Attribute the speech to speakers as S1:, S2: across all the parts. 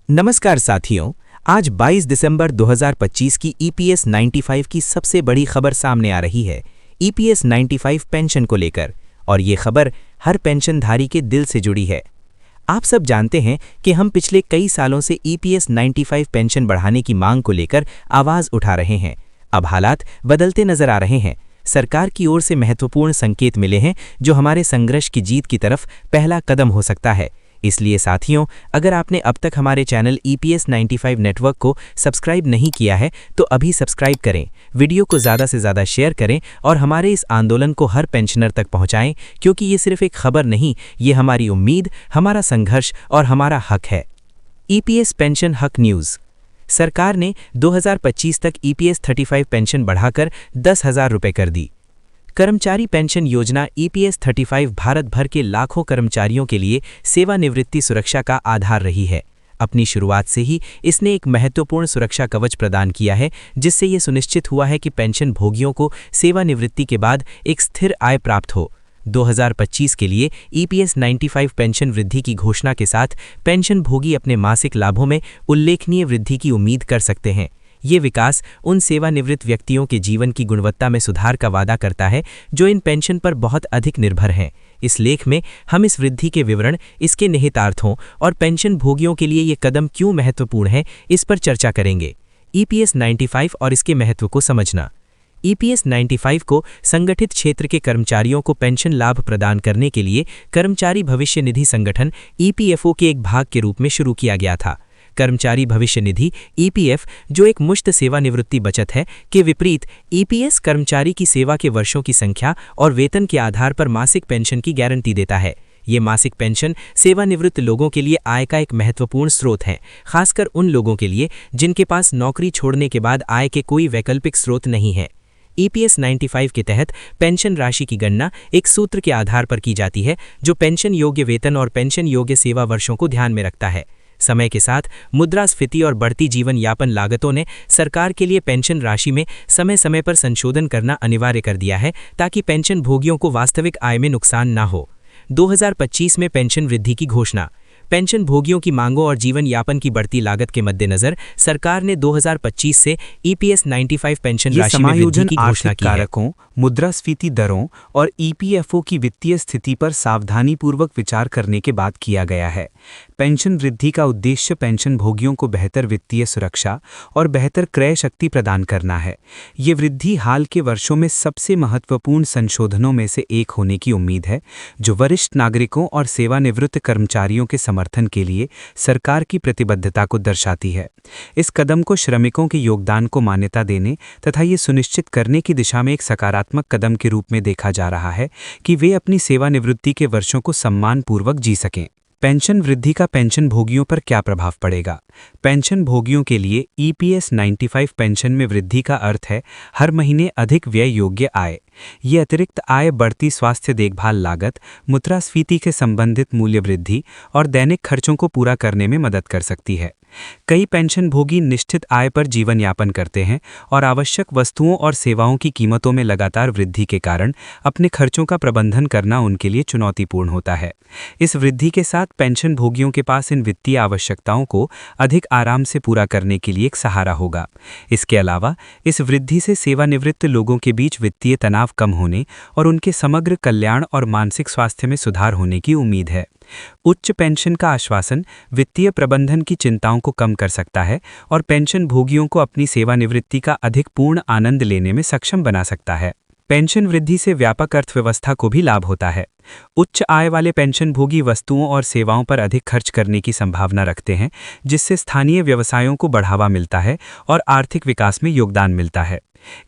S1: नमस्कार साथियों, आज 22 दिसंबर 2025 की ईपीएस 95 की सबसे बड़ी खबर सामने आ रही है। ईपीएस 95 पेंशन को लेकर, और ये खबर हर पेंशनधारी के दिल से जुड़ी है। आप सब जानते हैं कि हम पिछले कई सालों से ईपीएस 95 पेंशन बढ़ाने की मांग को लेकर आवाज उठा रहे हैं। अब हालात बदलते नजर आ रहे हैं। सरकार की ओर से महत्वपूर्ण संकेत मिले हैं जो हमारे संघर्ष की जीत की तरफ पहला कदम हो सकता है। इसलिए साथियों, अगर आपने अब तक हमारे चैनल ईपीएस 95 नेटवर्क को सब्सक्राइब नहीं किया है तो अभी सब्सक्राइब करें, वीडियो को ज़्यादा से ज़्यादा शेयर करें और हमारे इस आंदोलन को हर पेंशनर तक पहुंचाएं, क्योंकि ये सिर्फ एक खबर नहीं, ये हमारी उम्मीद, हमारा संघर्ष और हमारा हक है। ईपीएस पेंशन हक न्यूज़। सरकार ने 2025 तक ईपीएस 35 पेंशन बढ़ाकर 10,000 रुपये कर दी। कर्मचारी पेंशन योजना ईपीएस 35 भारत भर के लाखों कर्मचारियों के लिए सेवानिवृत्ति सुरक्षा का आधार रही है। अपनी शुरुआत से ही इसने एक महत्वपूर्ण सुरक्षा कवच प्रदान किया है, जिससे ये सुनिश्चित हुआ है कि पेंशन भोगियों को सेवानिवृत्ति के बाद एक स्थिर आय प्राप्त हो। 2025 के लिए ईपीएस 95 पेंशन वृद्धि की घोषणा के साथ पेंशन भोगी अपने मासिक लाभों में उल्लेखनीय वृद्धि की उम्मीद कर सकते हैं। ये विकास उन सेवानिवृत्त व्यक्तियों के जीवन की गुणवत्ता में सुधार का वादा करता है जो इन पेंशन पर बहुत अधिक निर्भर हैं। इस लेख में हम इस वृद्धि के विवरण, इसके निहितार्थों और पेंशन भोगियों के लिए ये कदम क्यों महत्वपूर्ण है, इस पर चर्चा करेंगे। ईपीएस 95 और इसके महत्व को समझना। ईपीएस 95 को संगठित क्षेत्र के कर्मचारियों को पेंशन लाभ प्रदान करने के लिए कर्मचारी भविष्य निधि संगठन ईपीएफओ के एक भाग के रूप में शुरू किया गया था। कर्मचारी भविष्य निधि ईपीएफ, जो एक मुश्त सेवानिवृत्ति बचत है, के विपरीत ईपीएस कर्मचारी की सेवा के वर्षों की संख्या और वेतन के आधार पर मासिक पेंशन की गारंटी देता है। ये मासिक पेंशन सेवानिवृत्त लोगों के लिए आय का एक महत्वपूर्ण स्रोत है, खासकर उन लोगों के लिए जिनके पास नौकरी छोड़ने के बाद आय के कोई वैकल्पिक स्रोत नहीं है। ईपीएस 95 के तहत पेंशन राशि की गणना एक सूत्र के आधार पर की जाती है जो पेंशन योग्य वेतन और पेंशन योग्य सेवा वर्षों को ध्यान में रखता है। समय के साथ मुद्रास्फीति और बढ़ती जीवन यापन लागतों ने सरकार के लिए पेंशन राशि में समय समय पर संशोधन करना अनिवार्य कर दिया है, ताकि पेंशन भोगियों को वास्तविक आय में नुकसान न हो। 2025 में पेंशन वृद्धि की घोषणा। पेंशन भोगियों की मांगों और जीवन यापन की बढ़ती लागत के मद्देनजर सरकार ने 2025 से ईपीएस 95 पेंशन राशि में वृद्धि की घोषणा की है। कारकों, मुद्रास्फीति दरों और ईपीएफओ की वित्तीय स्थिति पर सावधानीपूर्वक विचार करने के बाद किया गया है। पेंशन वृद्धि का उद्देश्य पेंशन भोगियों को बेहतर वित्तीय सुरक्षा और बेहतर क्रय शक्ति प्रदान करना है। ये वृद्धि हाल के वर्षों में सबसे महत्वपूर्ण संशोधनों में से एक होने की उम्मीद है, जो वरिष्ठ नागरिकों और सेवानिवृत्त कर्मचारियों के समर्थन के लिए सरकार की प्रतिबद्धता को दर्शाती है। इस कदम को श्रमिकों के योगदान को मान्यता देने तथा ये सुनिश्चित करने की दिशा में एक सकारात्मक कदम के रूप में देखा जा रहा है कि वे अपनी सेवानिवृत्ति के वर्षों को सम्मानपूर्वक जी सकें। पेंशन वृद्धि का पेंशन भोगियों पर क्या प्रभाव पड़ेगा? पेंशन भोगियों के लिए ईपीएस 95 पेंशन में वृद्धि का अर्थ है हर महीने अधिक व्यय योग्य आय। ये अतिरिक्त आय बढ़ती स्वास्थ्य देखभाल लागत, मुद्रास्फीति के संबंधित मूल्य वृद्धि और दैनिक खर्चों को पूरा करने में मदद कर सकती है। कई पेंशन भोगी निश्चित आय पर जीवन यापन करते हैं और आवश्यक वस्तुओं और सेवाओं की कीमतों में लगातार वृद्धि के कारण अपने खर्चों का प्रबंधन करना उनके लिए चुनौतीपूर्ण होता है। इस वृद्धि के साथ पेंशन भोगियों के पास इन वित्तीय आवश्यकताओं को अधिक आराम से पूरा करने के लिए एक सहारा होगा। इसके अलावा इस वृद्धि से सेवानिवृत्त लोगों के बीच वित्तीय तनाव कम होने और उनके समग्र कल्याण और मानसिक स्वास्थ्य में सुधार होने की उम्मीद है। उच्च पेंशन का आश्वासन वित्तीय प्रबंधन की चिंताओं को कम कर सकता है और पेंशन भोगियों को अपनी सेवानिवृत्ति का अधिक पूर्ण आनंद लेने में सक्षम बना सकता है। पेंशन वृद्धि से व्यापक अर्थव्यवस्था को भी लाभ होता है। उच्च आय वाले पेंशन भोगी वस्तुओं और सेवाओं पर अधिक खर्च करने की संभावना रखते हैं, जिससे स्थानीय व्यवसायों को बढ़ावा मिलता है और आर्थिक विकास में योगदान मिलता है।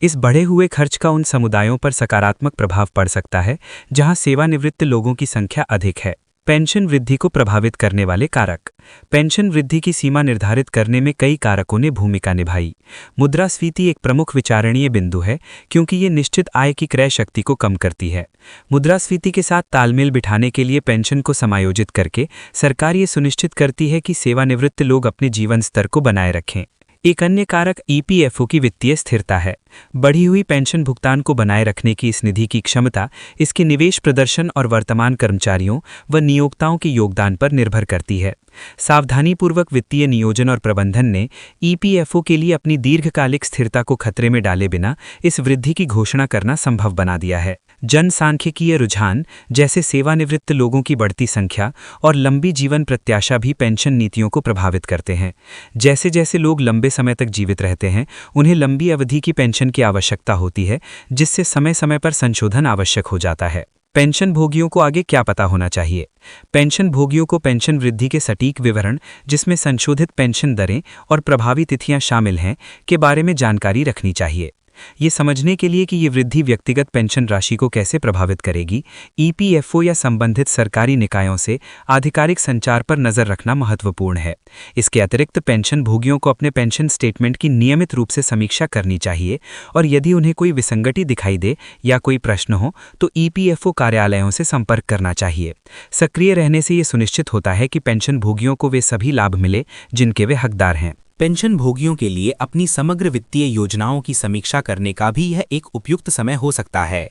S1: इस बढ़े हुए खर्च का उन समुदायों पर सकारात्मक प्रभाव पड़ सकता है जहां सेवानिवृत्त लोगों की संख्या अधिक है। पेंशन वृद्धि को प्रभावित करने वाले कारक। पेंशन वृद्धि की सीमा निर्धारित करने में कई कारकों ने भूमिका निभाई। मुद्रास्फीति एक प्रमुख विचारणीय बिंदु है, क्योंकि ये निश्चित आय की क्रय शक्ति को कम करती है। मुद्रास्फीति के साथ तालमेल बिठाने के लिए पेंशन को समायोजित करके सरकार ये सुनिश्चित करती है कि सेवानिवृत्त लोग अपने जीवन स्तर को बनाए रखें। एक अन्य कारक ईपीएफओ की वित्तीय स्थिरता है। बढ़ी हुई पेंशन भुगतान को बनाए रखने की इस निधि की क्षमता इसके निवेश प्रदर्शन और वर्तमान कर्मचारियों व नियोक्ताओं के योगदान पर निर्भर करती है।
S2: सावधानीपूर्वक वित्तीय नियोजन और प्रबंधन ने ईपीएफओ के लिए अपनी दीर्घकालिक स्थिरता को खतरे में डाले बिना इस वृद्धि की घोषणा करना संभव बना दिया है। जनसांख्यिकीय रुझान जैसे सेवानिवृत्त लोगों की बढ़ती संख्या और लंबी जीवन प्रत्याशा भी पेंशन नीतियों को प्रभावित करते हैं। जैसे जैसे लोग लंबे समय तक जीवित रहते हैं, उन्हें लंबी अवधि की पेंशन की आवश्यकता होती है, जिससे समय समय पर संशोधन आवश्यक हो जाता है। पेंशन भोगियों को आगे क्या पता होना चाहिए? पेंशन भोगियों को पेंशन वृद्धि के सटीक विवरण, जिसमें संशोधित पेंशन दरें और प्रभावी तिथियां शामिल हैं, के बारे में जानकारी रखनी चाहिए। ये समझने के लिए कि ये वृद्धि व्यक्तिगत पेंशन राशि को कैसे प्रभावित करेगी, ईपीएफओ या संबंधित सरकारी निकायों से आधिकारिक संचार पर नजर रखना महत्वपूर्ण है। इसके अतिरिक्त पेंशन भोगियों को अपने पेंशन स्टेटमेंट की नियमित रूप से समीक्षा करनी चाहिए और यदि उन्हें कोई विसंगति दिखाई दे या कोई प्रश्न हो तो ईपीएफओ कार्यालयों से संपर्क करना चाहिए। सक्रिय रहने से ये सुनिश्चित होता है कि पेंशन भोगियों को वे सभी लाभ मिले जिनके वे हकदार हैं।
S1: पेंशन भोगियों के लिए अपनी समग्र वित्तीय योजनाओं की समीक्षा करने का भी यह एक उपयुक्त समय हो सकता है।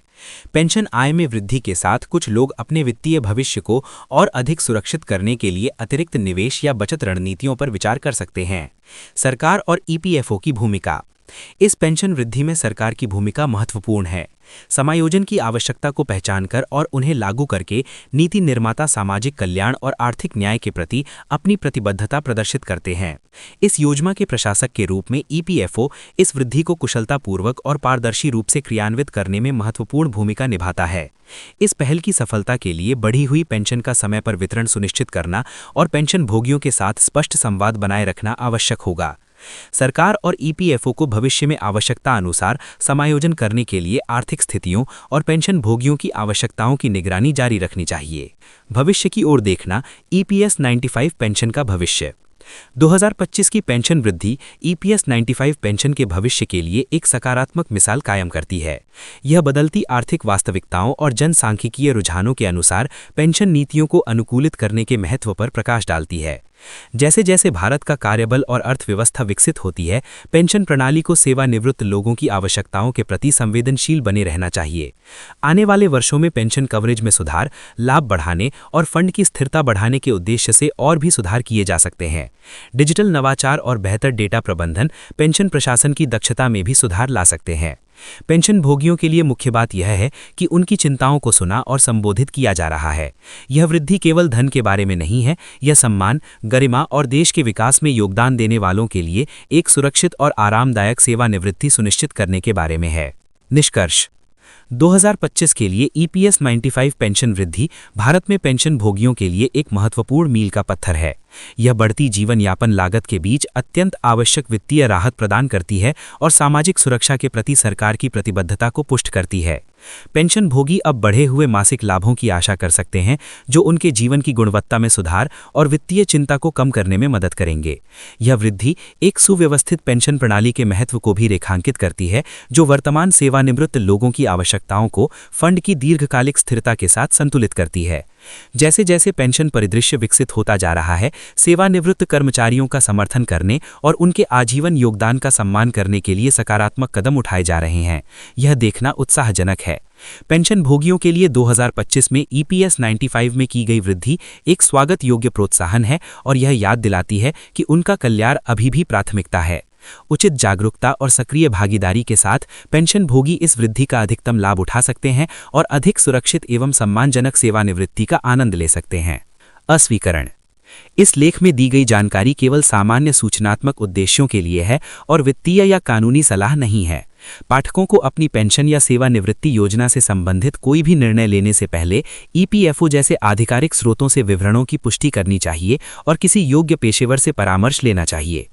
S1: पेंशन आय में वृद्धि के साथ कुछ लोग अपने वित्तीय भविष्य को और अधिक सुरक्षित करने के लिए अतिरिक्त निवेश या बचत रणनीतियों पर विचार कर सकते हैं। सरकार और ईपीएफओ की भूमिका। इस पेंशन वृद्धि में सरकार की भूमिका महत्वपूर्ण है। समायोजन की आवश्यकता को पहचानकर और उन्हें लागू करके नीति निर्माता सामाजिक कल्याण और आर्थिक न्याय के प्रति अपनी प्रतिबद्धता प्रदर्शित करते हैं। इस योजना के प्रशासक के रूप में ईपीएफओ इस वृद्धि को कुशलतापूर्वक और पारदर्शी रूप से क्रियान्वित करने में महत्वपूर्ण भूमिका निभाता है। इस पहल की सफलता के लिए बढ़ी हुई पेंशन का समय पर वितरण सुनिश्चित करना और पेंशन भोगियों के साथ स्पष्ट संवाद बनाए रखना आवश्यक होगा। सरकार और ईपीएफओ को भविष्य में आवश्यकता अनुसार समायोजन करने के लिए आर्थिक स्थितियों और पेंशन भोगियों की आवश्यकताओं की निगरानी जारी रखनी चाहिए। भविष्य की ओर देखना। ईपीएस 95 पेंशन का भविष्य। 2025 की पेंशन वृद्धि ईपीएस 95 पेंशन के भविष्य के लिए एक सकारात्मक मिसाल कायम करती है। यह बदलती आर्थिक वास्तविकताओं और जनसांख्यिकीय रुझानों के अनुसार पेंशन नीतियों को अनुकूलित करने के महत्व पर प्रकाश डालती है। जैसे जैसे भारत का कार्यबल और अर्थव्यवस्था विकसित होती है, पेंशन प्रणाली को सेवानिवृत्त लोगों की आवश्यकताओं के प्रति संवेदनशील बने रहना चाहिए। आने वाले वर्षों में पेंशन कवरेज में सुधार, लाभ बढ़ाने और फंड की स्थिरता बढ़ाने के उद्देश्य से और भी सुधार किए जा सकते हैं। डिजिटल नवाचार और बेहतर डेटा प्रबंधन पेंशन प्रशासन की दक्षता में भी सुधार ला सकते हैं। पेंशन भोगियों के लिए मुख्य बात यह है कि उनकी चिंताओं को सुना और संबोधित किया जा रहा है। यह वृद्धि केवल धन के बारे में नहीं है, यह सम्मान, गरिमा और देश के विकास में योगदान देने वालों के लिए एक सुरक्षित और आरामदायक सेवानिवृत्ति सुनिश्चित करने के बारे में है। निष्कर्ष। 2025 के लिए ईपीएस 95 पेंशन वृद्धि भारत में पेंशन भोगियों के लिए एक महत्वपूर्ण मील का पत्थर है। यह बढ़ती जीवन यापन लागत के बीच अत्यंत आवश्यक वित्तीय राहत प्रदान करती है और सामाजिक सुरक्षा के प्रति सरकार की प्रतिबद्धता को पुष्ट करती है। पेंशन भोगी अब बढ़े हुए मासिक लाभों की आशा कर सकते हैं, जो उनके जीवन की गुणवत्ता में सुधार और वित्तीय चिंता को कम करने में मदद करेंगे। यह वृद्धि एक सुव्यवस्थित पेंशन प्रणाली के महत्व को भी रेखांकित करती है, जो वर्तमान सेवानिवृत्त लोगों की आवश्यकताओं को फंड की दीर्घकालिक स्थिरता के साथ संतुलित करती है। जैसे जैसे पेंशन परिदृश्य विकसित होता जा रहा है, सेवानिवृत्त कर्मचारियों का समर्थन करने और उनके आजीवन योगदान का सम्मान करने के लिए सकारात्मक कदम उठाए जा रहे हैं। यह देखना उत्साहजनक है। पेंशन भोगियों के लिए 2025 में ईपीएस 95 में की गई वृद्धि एक स्वागत योग्य प्रोत्साहन है और यह याद दिलाती है कि उनका कल्याण अभी भी प्राथमिकता है। उचित जागरूकता और सक्रिय भागीदारी के साथ पेंशन भोगी इस वृद्धि का अधिकतम लाभ उठा सकते हैं और अधिक सुरक्षित एवं सम्मानजनक सेवानिवृत्ति का आनंद ले सकते हैं। अस्वीकरण। इस लेख में दी गई जानकारी केवल सामान्य सूचनात्मक उद्देश्यों के लिए है और वित्तीय या कानूनी सलाह नहीं है। पाठकों को अपनी पेंशन या सेवानिवृत्ति योजना से संबंधित कोई भी निर्णय लेने से पहले ईपीएफओ जैसे आधिकारिक स्रोतों से विवरणों की पुष्टि करनी चाहिए और किसी योग्य पेशेवर से परामर्श लेना चाहिए।